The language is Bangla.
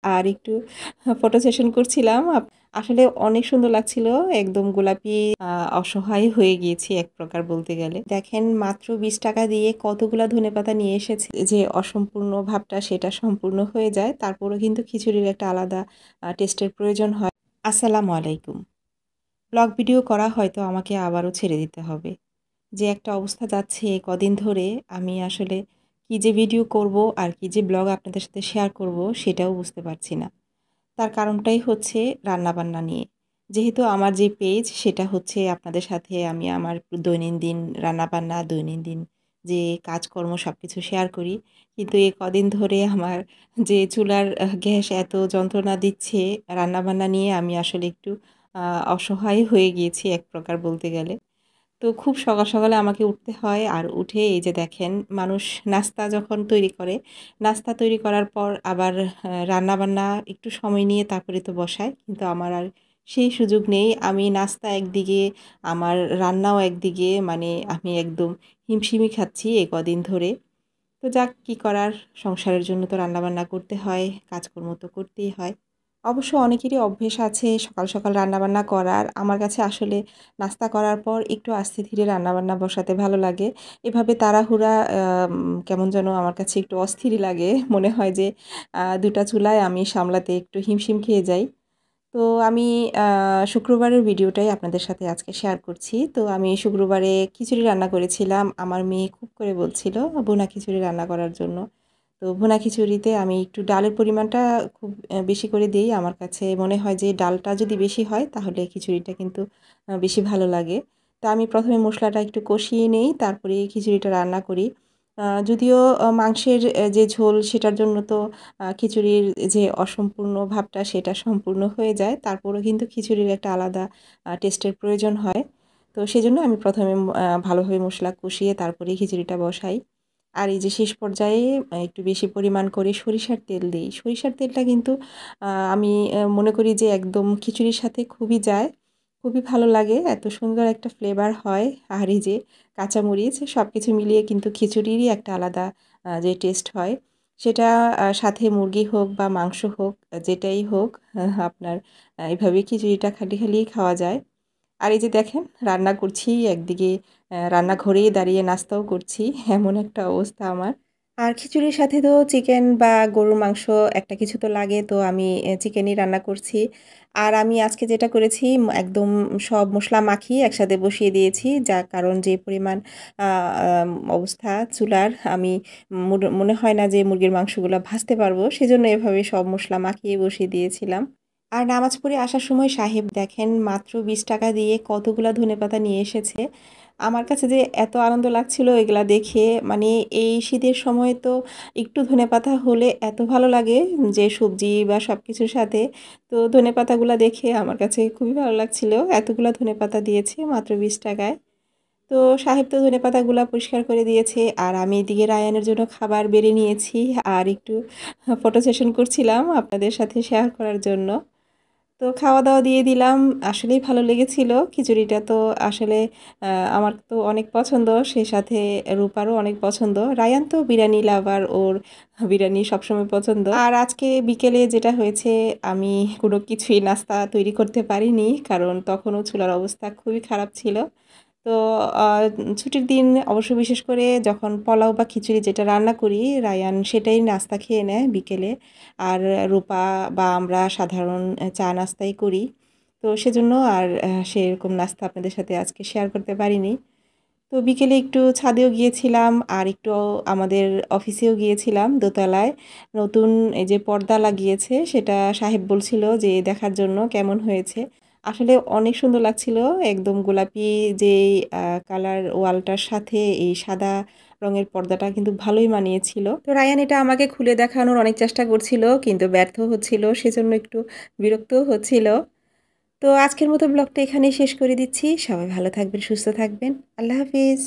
আর একটু ফটো সেশন করছিলাম। আসলে অনেক সুন্দর লাগছিল। একদম গোলাপি অসহায় হয়ে গিয়েছি এক প্রকার বলতে গেলে। দেখেন মাত্র ৳20 দিয়ে কতগুলা ধনেপাতা নিয়ে এসেছি। যে অসম্পূর্ণ ভাবটা সেটা সম্পূর্ণ হয়ে যায়। তারপরেও কিন্তু খিচুড়ির একটা আলাদা টেস্টের প্রয়োজন হয়। আসসালামু আলাইকুম। ব্লগ ভিডিও করা হয়তো আমাকে আবারও ছেড়ে দিতে হবে। যে একটা অবস্থা যাচ্ছে কদিন ধরে আমি আসলে কী যে ভিডিও করব আর কী যে ব্লগ আপনাদের সাথে শেয়ার করব সেটাও বুঝতে পারছি না। তার কারণটাই হচ্ছে রান্নাবান্না নিয়ে। যেহেতু আমার যে পেজ সেটা হচ্ছে আপনাদের সাথে আমি আমার দৈনন্দিন রান্নাবান্না, দৈনন্দিন যে কাজকর্ম সবকিছু শেয়ার করি। কিন্তু এই কদিন ধরে আমার যে চুলার গ্যাস এত যন্ত্রণা দিচ্ছে, রান্নাবান্না নিয়ে আমি আসলে একটু আ অসহায় হয়ে গিয়েছি এক প্রকার বলতে গেলে। তো খুব সকাল সকালে আমাকে উঠতে হয় আর উঠে এই যে দেখেন মানুষ নাস্তা যখন তৈরি করে, নাস্তা তৈরি করার পর আবার রান্নাবান্না একটু সময় নিয়ে তারপরে তো বসায়। কিন্তু আমার আর সেই সুযোগ নেই। আমি নাস্তা একদিকে, আমার রান্নাও একদিকে মানে আমি একদম হিমশিমি খাচ্ছি এ কদিন ধরে। তো যাক কী করার সংসারের জন্য তো রান্নাবান্না করতে হয়, কাজকর্ম তো করতেই হয়। অবশ্য অনেকেরই অভ্যেস আছে সকাল সকাল রান্নাবান্না করার। আমার কাছে আসলে নাস্তা করার পর একটু আস্তে ধীরে রান্নাবান্না বসাতে ভালো লাগে। এভাবে তাড়াহুড়া কেমন যেন আমার কাছে একটু অস্থিরই লাগে। মনে হয় যে ২ টা চুলায় আমি সামলাতে একটু হিমশিম খেয়ে যাই। তো আমি আ শুক্রবারের ভিডিওটাই আপনাদের সাথে আজকে শেয়ার করছি। তো আমি শুক্রবারে খিচুড়ি রান্না করেছিলাম। আমার মেয়ে খুব করে বলছিল ভুনা খিচুড়ি রান্না করার জন্য। তো ভুনা খিচুড়িতে আমি একটু ডালের পরিমাণটা খুব বেশি করে দেই। আমার কাছে মনে হয় যে ডালটা যদি বেশি হয় তাহলে খিচুড়িটা কিন্তু বেশি ভালো লাগে। তো আমি ১ম এ মসলাটা একটু কষিয়ে নেই, তারপরে খিচুড়িটা রান্না করি। যদিও মাংসের যে ঝোল সেটার জন্য তো খিচুড়ির যে অসম্পূর্ণ ভাবটা সেটা সম্পূর্ণ হয়ে যায়। তারপরেও কিন্তু খিচুড়ির একটা আলাদা টেস্টের প্রয়োজন হয়। তো সেজন্য আমি ১ম এ ভালোভাবে মসলা কষিয়ে তারপরেই খিচুড়িটা বসাই। আর এই যে শেষ পর্যায়ে একটু বেশি পরিমাণ করে সরিষার তেল দেই। সরিষার তেলটা কিন্তু আমি মনে করি যে একদম খিচুড়ির সাথে খুবই যায়। খুবই ভালো লাগে। এত সুন্দর একটা ফ্লেভার হয়। আর এই যে কাঁচামরিচ সবকিছু মিলিয়ে কিন্তু খিচুড়িরই একটা আলাদা যে টেস্ট হয় সেটা সাথে মুরগি হোক বা মাংস হোক যেটাই হোক আপনার এভাবে খিচুড়িটা খালি খাওয়া যায়। আর এই যে দেখেন রান্না করছি একদিকে রান্নাঘরেই দাঁড়িয়ে নাস্তাও করছি। এমন একটা অবস্থা আমার। আর খিচুড়ির সাথে তো চিকেন বা গরুর মাংস একটা কিছু তো লাগে। তো আমি চিকেনই রান্না করছি। আর আমি আজকে যেটা করেছি একদম সব মসলা মাখিয়ে একসাথে বসিয়ে দিয়েছি। যার কারণ যে পরিমাণ আ আম অবস্থা চুলার আমি মনে হয় না যে মুরগির মাংসগুলা ভাজতে পারবো। সেজন্য এভাবে সব মসলা মাখিয়ে বসিয়ে দিয়েছিলাম। আর নামাজ পড়ে আসার সময় সাহেব দেখেন মাত্র ৳20 দিয়ে কতগুলা ধনেপাতা নিয়ে এসেছে। আমার কাছে যে এত আনন্দ লাগছিল এগুলা দেখে মানে এই শীতের সময় তো একটু ধনেপাতা হলে এত ভালো লাগে যে সবজি বা সবকিছুর সাথে। তো ধনেপাতাগুলা দেখে আমার কাছে খুবই ভালো লাগছিল। এতগুলা ধনেপাতা দিয়েছে মাত্র ৳20 য়। তো সাহেব তো ধনেপাতাগুলা পরিষ্কার করে দিয়েছে আর আমি এদিকে রায়ানের জন্য খাবার বেড়ে নিয়েছি আর একটু ফটো সেশন করছিলাম আপনাদের সাথে শেয়ার করার জন্য। তো খাওয়া-দাওয়া দিয়ে দিলাম। আসলেই ভালো লেগেছিল। খিচুড়িটা তো আসলে আ আমার তো অনেক পছন্দ। সেই সাথে রূপারও অনেক পছন্দ। রায়ান তো বিরিয়ানি লাভার, ওর বিরিয়ানি সবসময় পছন্দ। আর আজকে বিকেলে যেটা হয়েছে আমি কোনো কিছুই নাস্তা তৈরি করতে পারিনি। কারণ তখনও চুলার অবস্থা খুবই খারাপ ছিল। তো আ ছুটির দিন অবশ্য বিশেষ করে যখন পোলাও বা খিচুড়ি যেটা রান্না করি, রায়ান সেটাই নাস্তা খেয়ে নেয় বিকেলে। আর রূপা বা আমরা সাধারণ চা নাস্তাই করি। তো সেজন্য আর সেরকম নাস্তা আপনাদের সাথে আজকে শেয়ার করতে পারিনি। তো বিকেলে একটু ছাদেও গিয়েছিলাম আর একটু আমাদের অফিসেও গিয়েছিলাম দোতলায়। নতুন এই যে পর্দা লাগিয়েছে সেটা সাহেব বলছিল যে দেখার জন্য কেমন হয়েছে। আসলে অনেক সুন্দর লাগছিল। একদম গোলাপি যেই কালার ওয়ালটার সাথে এই সাদা রঙের পর্দাটা কিন্তু ভালোই মানিয়েছিল। তো রায়ান এটা আমাকে খুলে দেখানোর অনেক চেষ্টা করছিল কিন্তু ব্যর্থ হচ্ছিল। সেজন্য একটু বিরক্তও হচ্ছিল। তো আজকের মতো ব্লগটা এখানেই শেষ করে দিচ্ছি। সবাই ভালো থাকবেন, সুস্থ থাকবেন। আল্লাহ হাফিজ।